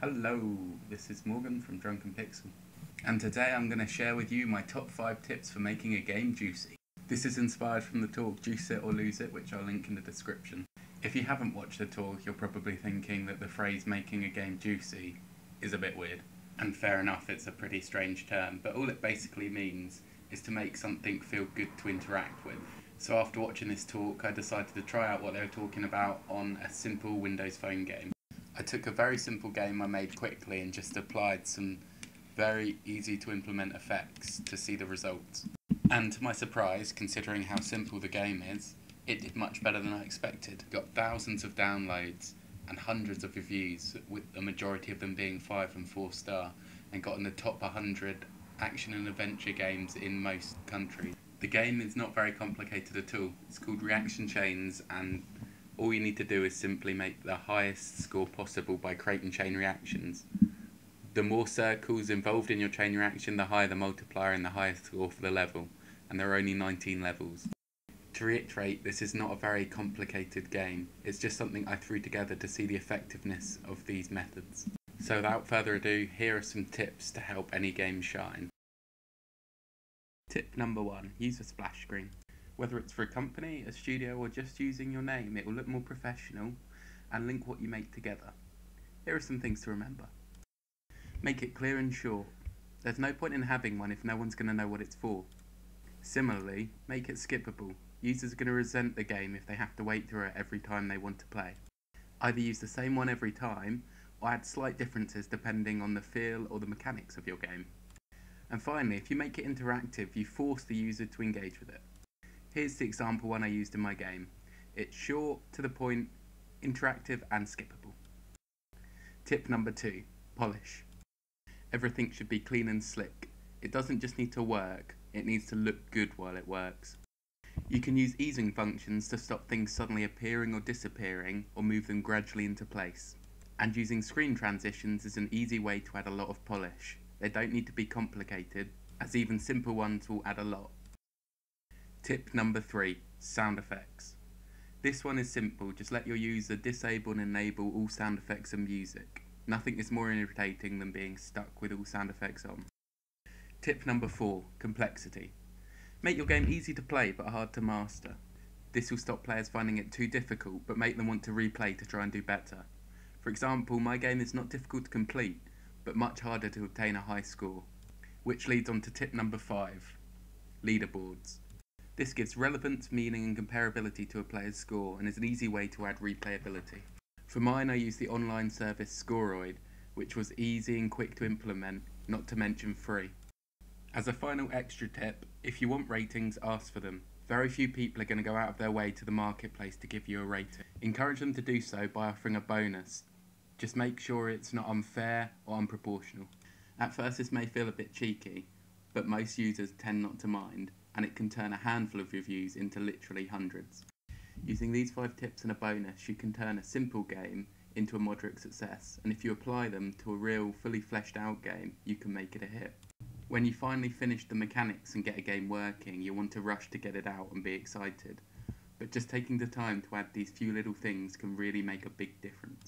Hello, this is Morgan from Drunken Pixel, and today I'm going to share with you my top 5 tips for making a game juicy. This is inspired from the talk Juice It or Lose It, which I'll link in the description. If you haven't watched the talk, you're probably thinking that the phrase making a game juicy is a bit weird. And fair enough, it's a pretty strange term, but all it basically means is to make something feel good to interact with. So after watching this talk, I decided to try out what they were talking about on a simple Windows Phone game. I took a very simple game I made quickly and just applied some very easy to implement effects to see the results. And to my surprise, considering how simple the game is, it did much better than I expected. Got thousands of downloads and hundreds of reviews, with the majority of them being 5 and 4 star, and got in the top 100 action and adventure games in most countries. The game is not very complicated at all. It's called Reaction Chains, and all you need to do is simply make the highest score possible by creating chain reactions. The more circles involved in your chain reaction, the higher the multiplier and the highest score for the level, and there are only 19 levels. To reiterate, this is not a very complicated game, it's just something I threw together to see the effectiveness of these methods. So without further ado, here are some tips to help any game shine. Tip number 1, use a splash screen. Whether it's for a company, a studio, or just using your name, it will look more professional and link what you make together. Here are some things to remember. Make it clear and short. There's no point in having one if no one's going to know what it's for. Similarly, make it skippable. Users are going to resent the game if they have to wait through it every time they want to play. Either use the same one every time, or add slight differences depending on the feel or the mechanics of your game. And finally, if you make it interactive, you force the user to engage with it. Here's the example one I used in my game. It's short, to the point, interactive and skippable. Tip number 2, polish. Everything should be clean and slick. It doesn't just need to work, it needs to look good while it works. You can use easing functions to stop things suddenly appearing or disappearing, or move them gradually into place. And using screen transitions is an easy way to add a lot of polish. They don't need to be complicated, as even simple ones will add a lot. Tip number 3, sound effects. This one is simple, just let your user disable and enable all sound effects and music. Nothing is more irritating than being stuck with all sound effects on. Tip number 4, complexity. Make your game easy to play but hard to master. This will stop players finding it too difficult but make them want to replay to try and do better. For example, my game is not difficult to complete but much harder to obtain a high score. Which leads on to tip number 5, leaderboards. This gives relevance, meaning and comparability to a player's score and is an easy way to add replayability. For mine I used the online service Scoroid, which was easy and quick to implement, not to mention free. As a final extra tip, if you want ratings, ask for them. Very few people are going to go out of their way to the marketplace to give you a rating. Encourage them to do so by offering a bonus. Just make sure it's not unfair or unproportional. At first this may feel a bit cheeky, but most users tend not to mind, and it can turn a handful of reviews into literally hundreds. Using these 5 tips and a bonus, you can turn a simple game into a moderate success, and if you apply them to a real, fully fleshed out game, you can make it a hit. When you finally finish the mechanics and get a game working, you want to rush to get it out and be excited, but just taking the time to add these few little things can really make a big difference.